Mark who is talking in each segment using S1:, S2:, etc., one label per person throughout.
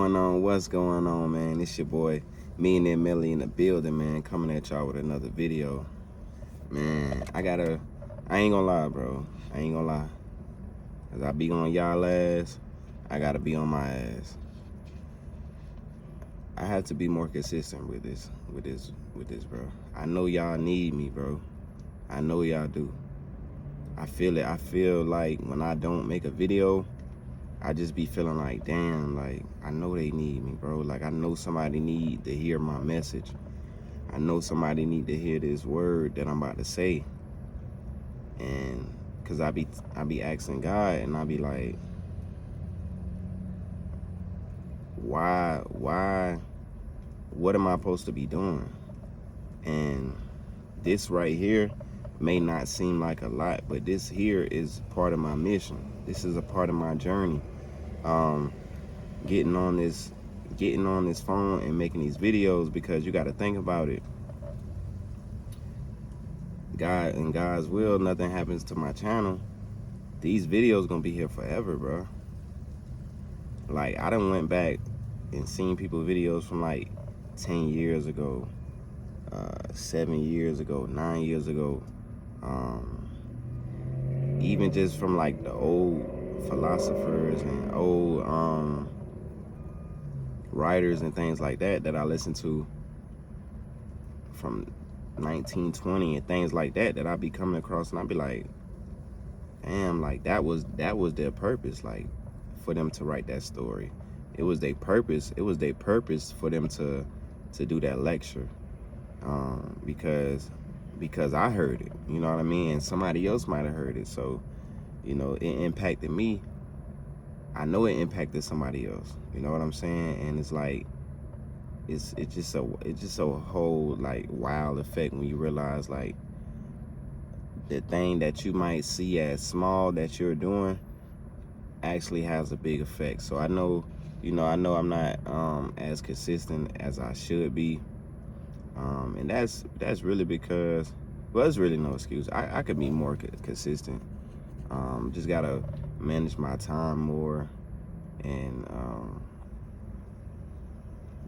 S1: What's going on, man? It's your boy, me and then Melly in the building, man, coming at y'all with another video. Man, I ain't gonna lie, bro. I ain't gonna lie. Cause I be on y'all ass, I gotta be on my ass. I have to be more consistent with this, bro. I know y'all need me, bro. I know y'all do. I feel it. I feel like when I don't make a video, I just be feeling like, damn, like, I know they need me, bro. Like, I know somebody need to hear my message. I know somebody need to hear this word that I'm about to say. And because I be asking God, and I be like, why, what am I supposed to be doing? And this right here may not seem like a lot, but this here is part of my mission. This is a part of my journey. Getting on this phone and making these videos, because you got to think about it. God and God's will, nothing happens to my channel. These videos gonna be here forever, bro. Like, I done went back and seen people videos from like 10 years ago, 7 years ago, 9 years ago. Even just from like the old philosophers and old writers and things like that I listened to from 1920 and things like that I be coming across, and I be like, damn, like that was their purpose, like for them to write that story. It was their purpose. It was their purpose for them to do that lecture, because I heard it, you know what I mean, and somebody else might have heard it. So, you know, it impacted me. I know it impacted somebody else. You know what I'm saying? And it's like, it's just a whole like wild effect when you realize like the thing that you might see as small that you're doing actually has a big effect. So I know, you know, I'm not as consistent as I should be, and that's really because, well, there's really no excuse. I could be more consistent. Just gotta manage my time more, and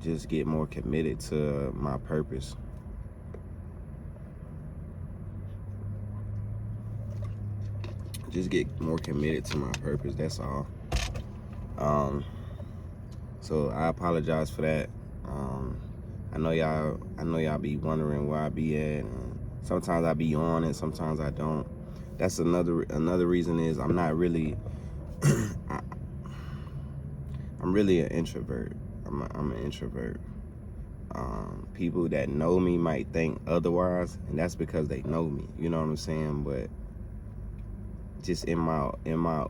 S1: just get more committed to my purpose. Just get more committed to my purpose, that's all. So I apologize for that. I know y'all be wondering where I be at, and sometimes I be on and sometimes I don't. That's another reason is I'm not really I'm really an introvert. I'm an introvert. People that know me might think otherwise, and that's because they know me, you know what I'm saying? But just in my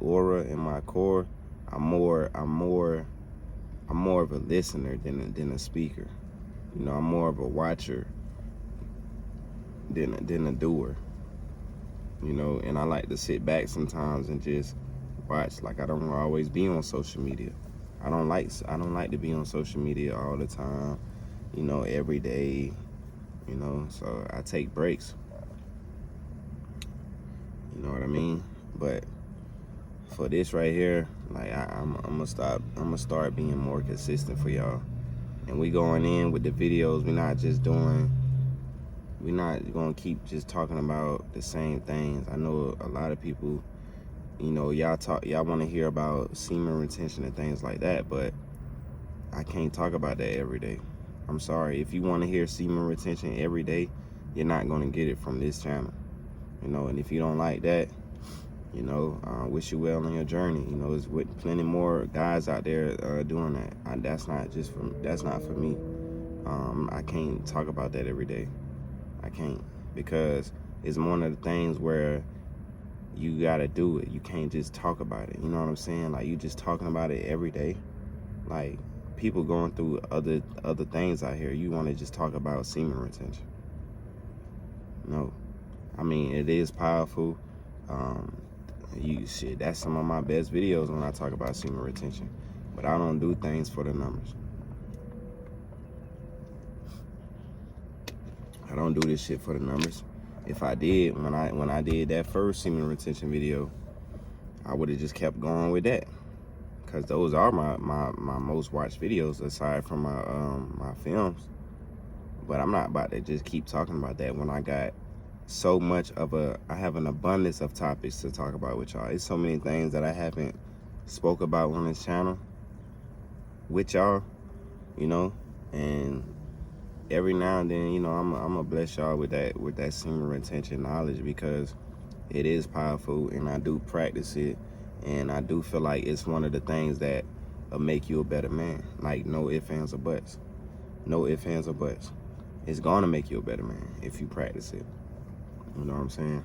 S1: aura, in my core, I'm more of a listener than a speaker. You know, I'm more of a watcher than a doer. You know, and I like to sit back sometimes and just watch. Like, I don't always be on social media. I don't like to be on social media all the time, you know, every day, you know. So I take breaks. You know what I mean? But for this right here, like I'm gonna start being more consistent for y'all. And we going in with the videos. We're not gonna keep just talking about the same things. I know a lot of people, you know, y'all want to hear about semen retention and things like that, but I can't talk about that every day. I'm sorry. If you want to hear semen retention every day, you're not gonna get it from this channel. You know, and if you don't like that, you know, wish you well on your journey. You know, there's plenty more guys out there doing that. That's not for me. I can't talk about that every day. I can't, because it's one of the things where you gotta do it. You can't just talk about it. You know what I'm saying? Like, you just talking about it every day. Like, people going through other things out here. You want to just talk about semen retention? No. I mean, it is powerful. That's some of my best videos when I talk about semen retention. But I don't do things for the numbers. I don't do this shit for the numbers. If I did, when I did that first semen retention video, I would have just kept going with that. because those are my most watched videos aside from my films. But I'm not about to just keep talking about that when I got so much of I have an abundance of topics to talk about with y'all. It's so many things that I haven't spoke about on this channel with y'all, you know, and every now and then, you know, I'm gonna bless y'all with that semen retention knowledge, because it is powerful and I do practice it, and I do feel like it's one of the things that will make you a better man. Like, no ifs, ands, or buts. No ifs, ands, or buts. It's gonna make you a better man if you practice it. You know what I'm saying?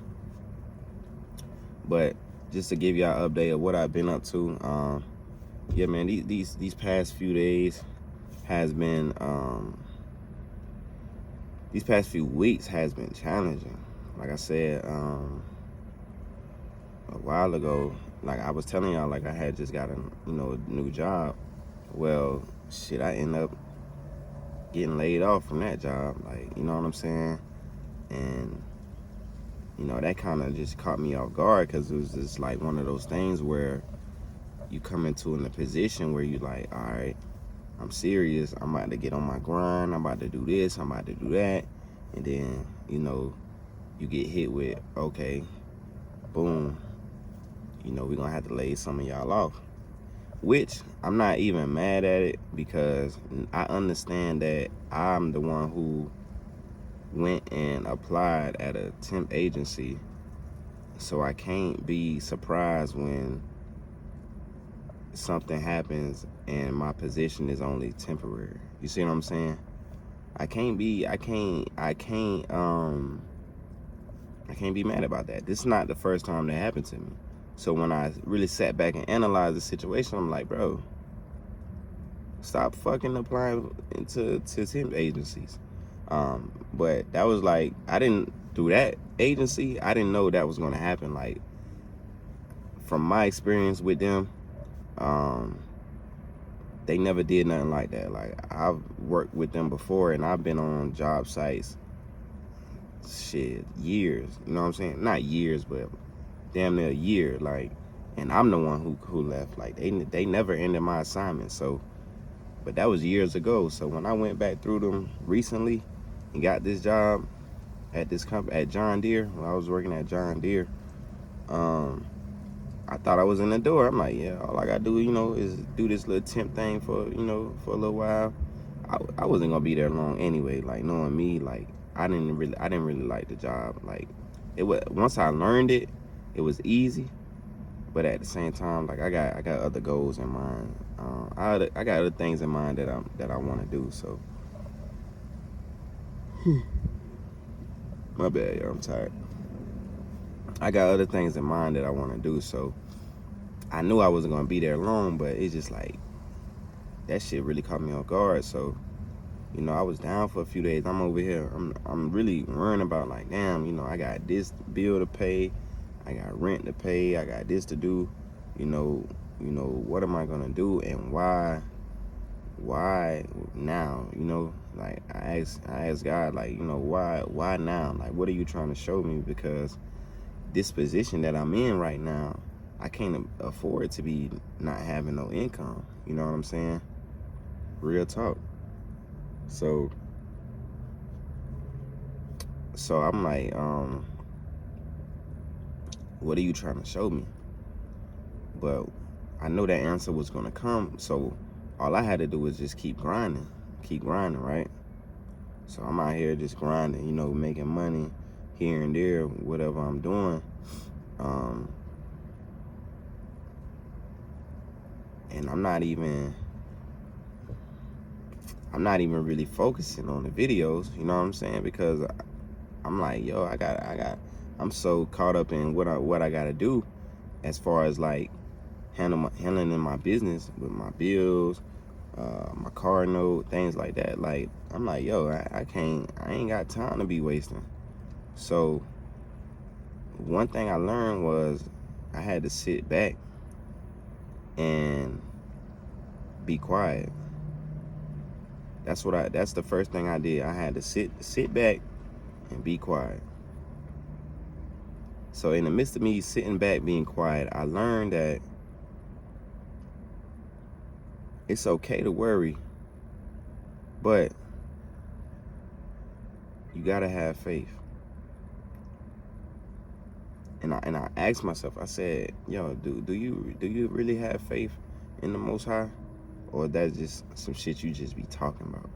S1: But just to give y'all an update of what I've been up to, yeah, man, these past few days has been, these past few weeks has been challenging. Like I said, a while ago, like I was telling y'all, like I had just got a new job. Well, shit, I end up getting laid off from that job. Like, you know what I'm saying? And you know, that kind of just caught me off guard, because it was just like one of those things where you come into in a position where you like, all right, I'm serious. I'm about to get on my grind. I'm about to do this. I'm about to do that. And then, you know, you get hit with, okay, boom, you know, we're going to have to lay some of y'all off. Which I'm not even mad at it, because I understand that I'm the one who went and applied at a temp agency. So I can't be surprised when something happens and my position is only temporary. You see what I'm saying? I can't be mad about that. This is not the first time that happened to me. So when I really sat back and analyzed the situation, I'm like, bro, stop fucking applying to temp agencies. But that was like, through that agency, I didn't know that was gonna happen. Like, from my experience with them, they never did nothing like that. Like, I've worked with them before, and I've been on job sites, shit, years. You know what I'm saying? Not years, but damn near a year. Like, and I'm the one who left. Like, they never ended my assignment. So, but that was years ago. So when I went back through them recently and got this job at this company, at John Deere, when I was working at John Deere, I thought I was in the door. I'm like, yeah, all I gotta do, you know, is do this little temp thing for a little while. I wasn't gonna be there long anyway. Like, knowing me, like, I didn't really like the job. Like, it was, once I learned it, it was easy. But at the same time, like, I got other goals in mind. I got other things in mind that I want to do. So, my bad, yo, I'm tired. I got other things in mind that I want to do. So, I knew I wasn't gonna be there long, but it's just like, that shit really caught me off guard. So, you know, I was down for a few days. I'm over here. I'm really worrying about, like, damn, you know, I got this bill to pay, I got rent to pay, I got this to do. You know, what am I gonna do, and why now? You know, like, I asked God, like, you know, why now? Like, what are you trying to show me? Because this position that I'm in right now, I can't afford to be not having no income. You know what I'm saying? Real talk. So I'm like, what are you trying to show me? But I know that answer was gonna come, so all I had to do was just keep grinding, right? So I'm out here just grinding, you know, making money here and there, whatever I'm doing. And I'm not even really focusing on the videos, you know what I'm saying? Because I'm like, yo, I'm so caught up in what I gotta do as far as, like, handling my business with my bills, my car note, things like that. Like, I'm like, yo, I ain't got time to be wasting. So one thing I learned was I had to sit back and be quiet. That's the first thing I did. I had to sit back and be quiet. So in the midst of me sitting back, being quiet, I learned that it's okay to worry, but you gotta have faith. And I asked myself, I said, yo, do you really have faith in the Most High? Or that's just some shit you just be talking about?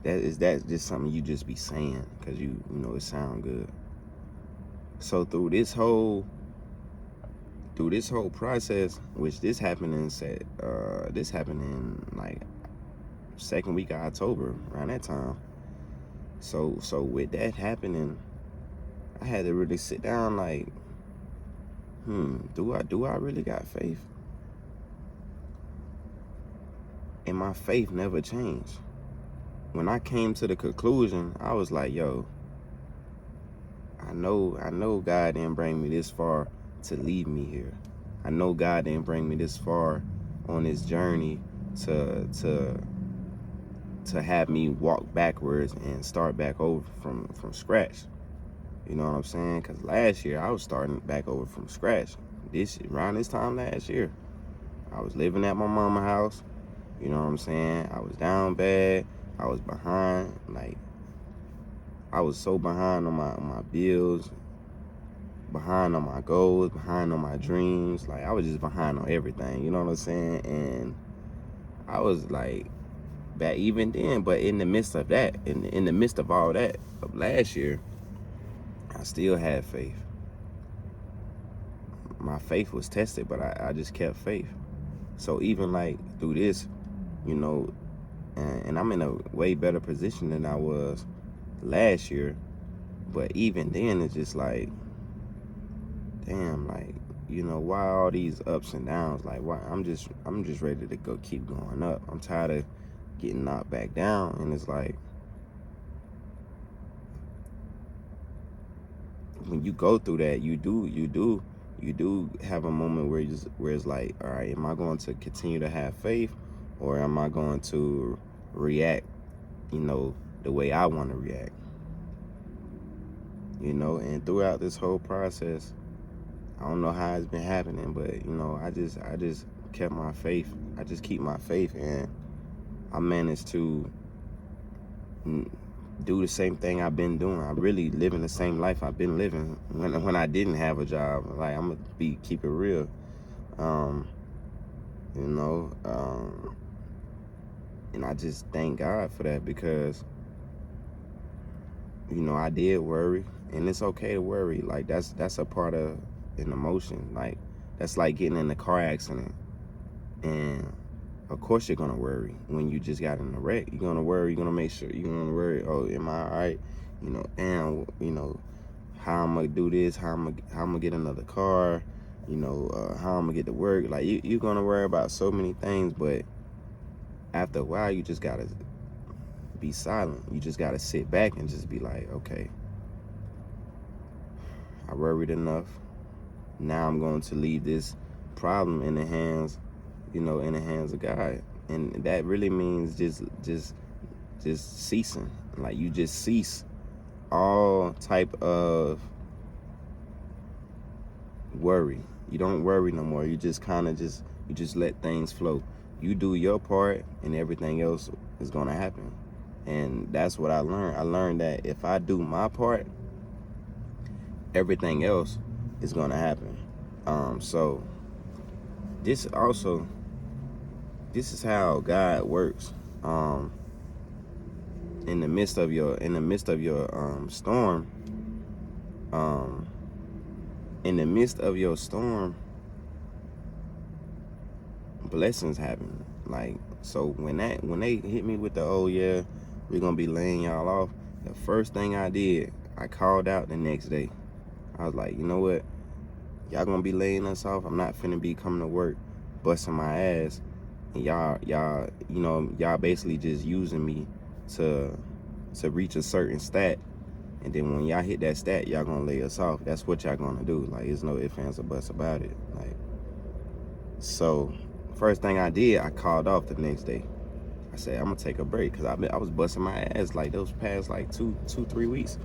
S1: That just something you just be saying because you know it sound good. So through this whole process, which this happened in like second week of October, around that time. So with that happening, I had to really sit down like, do I really got faith? And my faith never changed. When I came to the conclusion, I was like, yo, I know God didn't bring me this far to leave me here. I know God didn't bring me this far on this journey to have me walk backwards and start back over from scratch. You know what I'm saying? Because last year I was starting back over from scratch. Around this time last year, I was living at my mama's house. You know what I'm saying? I was down bad. I was behind. Like, I was so behind on my bills, behind on my goals, behind on my dreams. Like, I was just behind on everything. You know what I'm saying? And I was like, back even then. But in the midst of that, in the midst of all that, of last year, I still had faith. My faith was tested, but I just kept faith. So even like through this, you know, and I'm in a way better position than I was last year. But even then, it's just like, damn, like, you know, why all these ups and downs? Like, why? I'm just ready to go keep going up. I'm tired of getting knocked back down. And it's like, when you go through that, you do have a moment where it's like, all right, am I going to continue to have faith, or am I going to react, you know, the way I want to react? You know, and throughout this whole process, I don't know how it's been happening, but you know, I just kept my faith. I just keep my faith, and I managed to do the same thing I've been doing. I'm really living the same life I've been living when I didn't have a job. Like, I'm gonna keep it real. You know, and I just thank God for that, because, you know, I did worry, and it's okay to worry. Like, that's a part of an emotion. Like, that's like getting in a car accident, and of course you're gonna worry when you just got in a wreck. You're gonna worry. You're gonna make sure. You're gonna worry. Oh, am I all right? You know, and you know, how I'm gonna do this? How I'm gonna get another car? You know, how I'm gonna get to work? Like, you're gonna worry about so many things, but after a while, you just gotta be silent. You just gotta sit back and just be like, okay, I worried enough. Now I'm going to leave this problem in the hands, you know, in the hands of God. And that really means just ceasing. Like, you just cease all type of worry. You don't worry no more. You just kind of you just let things flow. You do your part, and everything else is gonna happen. And that's what I learned. I learned that if I do my part, everything else is gonna happen. So this is how God works. In the midst of your storm, blessings happen. Like, so when they hit me with the, oh yeah, we're gonna be laying y'all off, the first thing I did, I called out the next day. I was like, you know what, y'all gonna be laying us off. I'm not finna be coming to work busting my ass, and y'all you know, y'all basically just using me to reach a certain stat, and then when y'all hit that stat, y'all gonna lay us off. That's what y'all gonna do. Like, there's no ifs, ands, or buts about it. Like, so first thing I did, I called off the next day. I said, I'm gonna take a break, because I was busting my ass like those past like 2-3 weeks.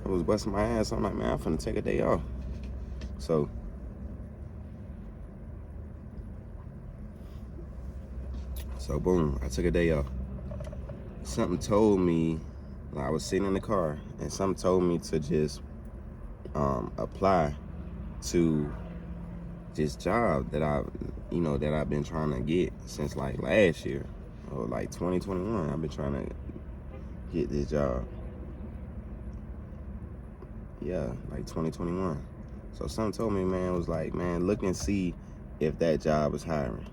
S1: I was busting my ass. I'm like, man, I'm finna take a day off. So So boom, I took a day off. Something told me, I was sitting in the car, and something told me to just apply to this job that I've been trying to get since like last year, or like 2021. I've been trying to get this job. Yeah, like 2021. So something told me, man, was like, man, look and see if that job is hiring.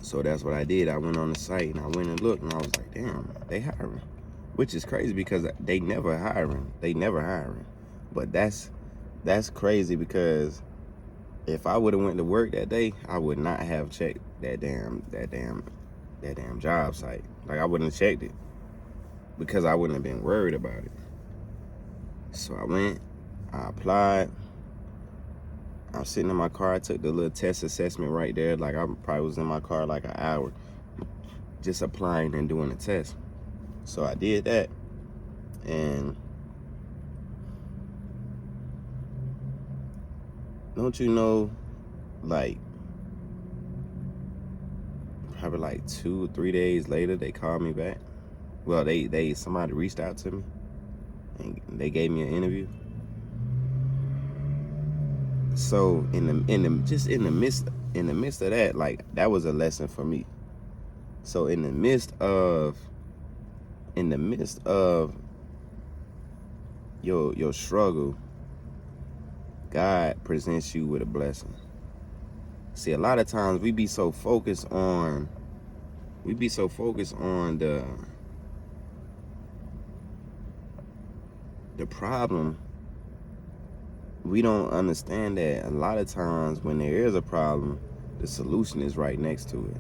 S1: So that's what I did. I went on the site and I went and looked, and I was like, damn, they hiring. Which is crazy because they never hiring. But that's crazy because if I would have went to work that day, I would not have checked that damn job site. Like, I wouldn't have checked it because I wouldn't have been worried about it. So I went, I applied. I was sitting in my car. I took the little test assessment right there. Like, I probably was in my car like an hour just applying and doing the test. So I did that, and don't you know, like, probably like 2 or 3 days later, they called me back. Well, somebody reached out to me and they gave me an interview. So in the midst of that, like, that was a lesson for me. So in the midst of your struggle, God presents you with a blessing. See, a lot of times we be so focused on the problem, we don't understand that a lot of times when there is a problem, the solution is right next to it.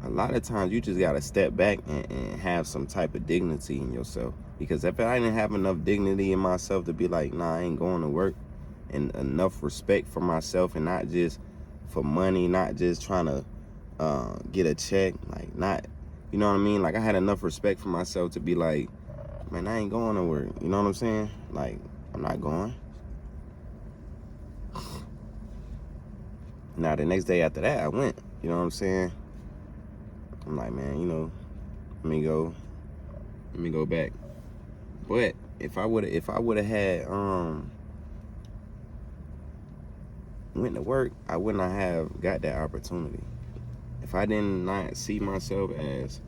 S1: A lot of times you just gotta step back and have some type of dignity in yourself. Because if I didn't have enough dignity in myself to be like, nah, I ain't going to work, and enough respect for myself, and not just for money, not just trying to get a check, like, not, you know what I mean? Like, I had enough respect for myself to be like, man, I ain't going to work. You know what I'm saying? Like, I'm not going. Now, the next day after that, I went. You know what I'm saying? I'm like, man, let me go back. But if I would have had went to work, I would not have got that opportunity. If I did not see myself as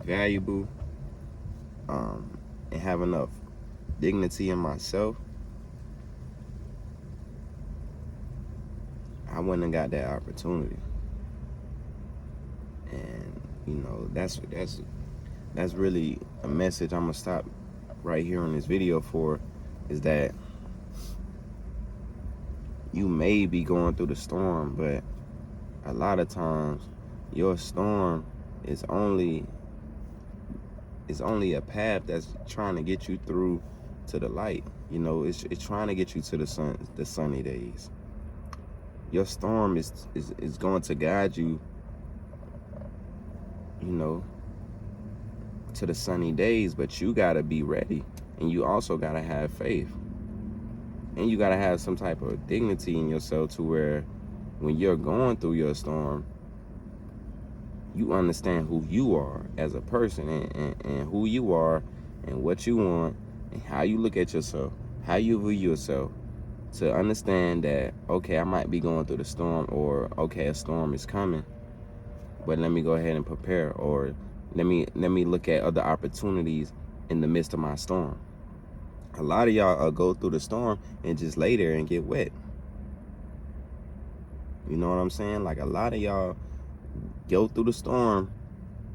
S1: valuable and have enough dignity in myself, I wouldn't have got that opportunity. And that's really a message I'm gonna stop right here on this video for, is that you may be going through the storm, but a lot of times your storm is only a path that's trying to get you through to the light. It's trying to get you to the sunny days. Your storm is going to guide you, to the sunny days, but you gotta be ready, and you also gotta have faith, and you gotta have some type of dignity in yourself to where when you're going through your storm, you understand who you are as a person, and who you are, and what you want, and how you look at yourself, how you view yourself, to understand that, okay, I might be going through the storm, or okay, a storm is coming, but let me go ahead and prepare, or let me look at other opportunities in the midst of my storm. A lot of y'all go through the storm and just lay there and get wet. You know what I'm saying? Like, a lot of y'all go through the storm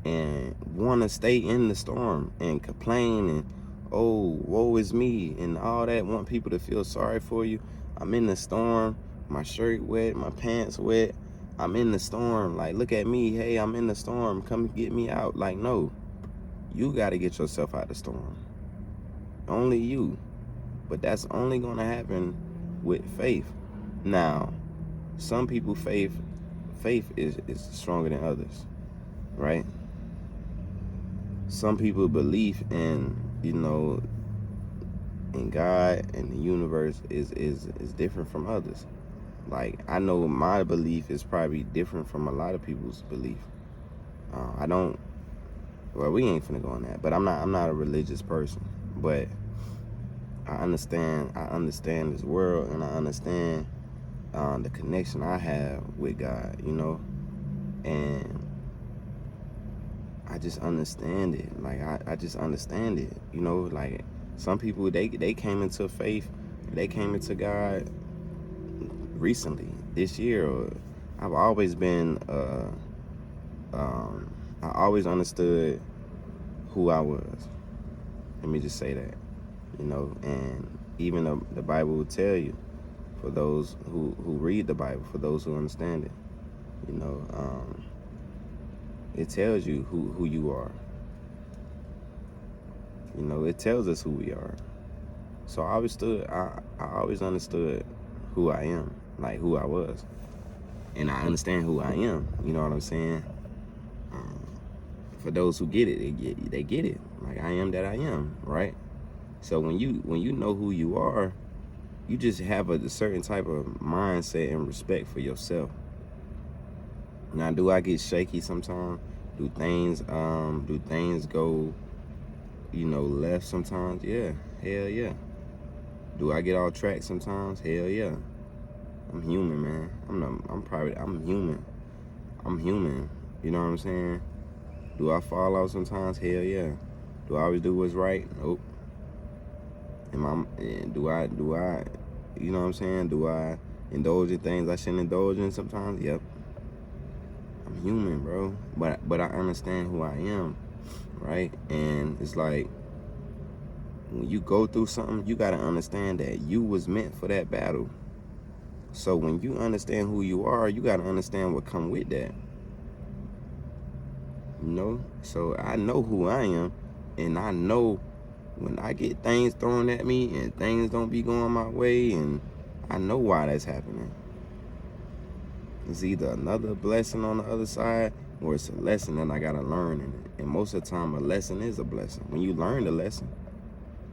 S1: and want to stay in the storm and complain and, oh, woe is me, and all that, want people to feel sorry for you. I'm in the storm, my shirt wet, my pants wet, I'm in the storm, like, look at me, hey, I'm in the storm, come get me out. Like, no, you got to get yourself out the storm. Only you. But that's only going to happen with faith. Now, some people faith is stronger than others, right? Some people believe in, in God and the universe is different from others. Like, I know my belief is probably different from a lot of people's belief. I don't. Well, we ain't finna go on that. But I'm not a religious person. But I understand this world, and I understand the connection I have with God, you know, and I just understand it. Like, I just understand it, you know. Like, some people, they came into faith, they came into God recently, this year. Or I've always been I always understood who I was. Let me just say that, you know. And even the Bible will tell you, for those who read the Bible, for those who understand it, you know, it tells you who you are. You know, it tells us who we are. So I always understood who I am, like who I was. And I understand who I am, you know what I'm saying? For those who get it, they get it. Like, I am that I am, right? So when you know who you are, you just have a certain type of mindset and respect for yourself. Now, do I get shaky sometimes? Do things go, you know, left sometimes? Yeah, hell yeah. Do I get off track sometimes? Hell yeah. I'm human, man. I'm human. I'm human. You know what I'm saying? Do I fall out sometimes? Hell yeah. Do I always do what's right? Nope. Do I, you know what I'm saying? Do I indulge in things I shouldn't indulge in sometimes? Yep. I'm human, bro. But I understand who I am, right? And it's like, when you go through something, you gotta understand that you was meant for that battle. So when you understand who you are, you gotta understand what come with that. You know? So I know who I am, and I know when I get things thrown at me and things don't be going my way, and I know why that's happening. It's either another blessing on the other side, or it's a lesson that I gotta learn in it. And most of the time, a lesson is a blessing. When you learn the lesson,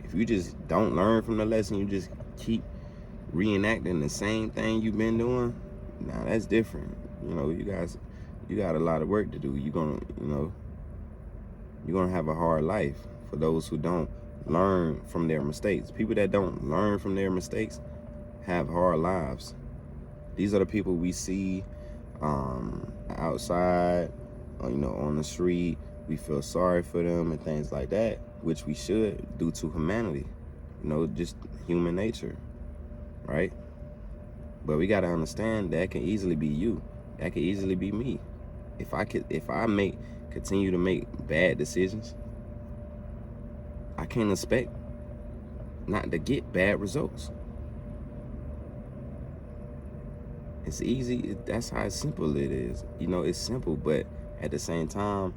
S1: if you just don't learn from the lesson, you just keep reenacting the same thing you've been doing, now that's different. You know, you got a lot of work to do. You're gonna have a hard life. For those who don't learn from their mistakes, people that don't learn from their mistakes have hard lives. These are the people we see outside, you know, on the street. We feel sorry for them and things like that, which we should, due to humanity, you know, just human nature, right? But we got to understand that can easily be you. That could easily be me. If I continue to make bad decisions, I can't expect not to get bad results. It's easy. That's how simple it is. You know, it's simple, but at the same time,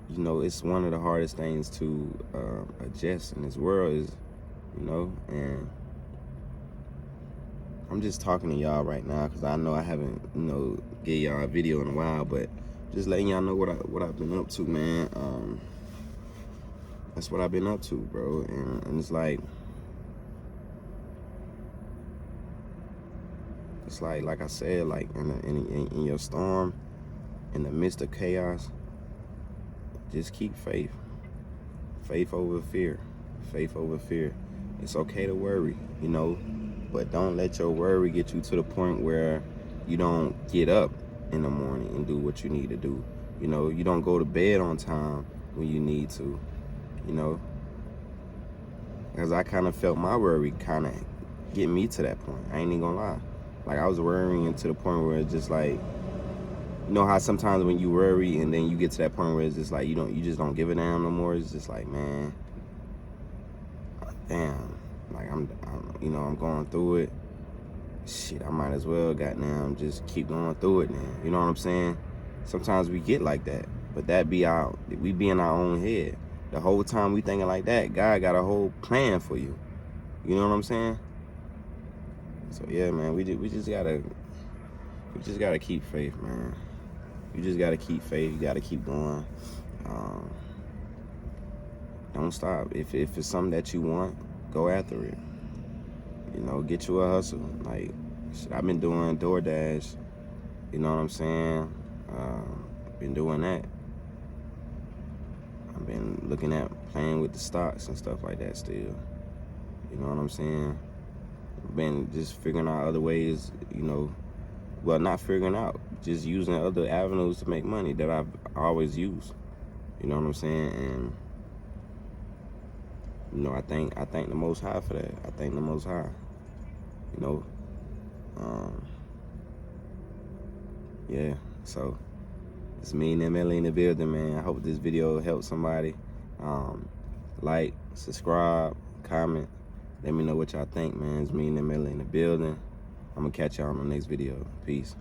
S1: you know, it's one of the hardest things to adjust in this world is, you know. And I'm just talking to y'all right now because I know I haven't, you know, gave y'all a video in a while, but just letting y'all know what I've been up to, man. That's what I've been up to, bro. And it's like I said, like in your storm, in the midst of chaos, just keep faith. Faith over fear. Faith over fear. It's okay to worry, you know, but don't let your worry get you to the point where you don't get up in the morning and do what you need to do. You know, you don't go to bed on time when you need to, you know, because I kind of felt my worry kind of get me to that point. I ain't even gonna lie. Like, I was worrying to the point where it's just like, you know how sometimes when you worry and then you get to that point where it's just like you just don't give a damn no more. It's just like, man, damn, like I'm going through it. Shit, I might as well goddamn just keep going through it, man. You know what I'm saying? Sometimes we get like that, but we be in our own head. The whole time we thinking like that, God got a whole plan for you. You know what I'm saying? So yeah, man, we just gotta keep faith, man. You just gotta keep faith. You gotta keep going. Don't stop. If it's something that you want, go after it. You know, get you a hustle. Like, Shit, I've been doing DoorDash. You know what I'm saying? Been doing that. I've been looking at playing with the stocks and stuff like that still. You know what I'm saying? Been just figuring out other ways, you know, well, not figuring out, just using other avenues to make money that I've always used. You know what I'm saying? And you know, I thank the Most High for that. I thank the Most High. You know, yeah. So it's me and Emily in the building, man. I hope this video helped somebody. Like, subscribe, comment. Let me know what y'all think, man. It's me and Emily in the building. I'm gonna catch y'all on the next video. Peace.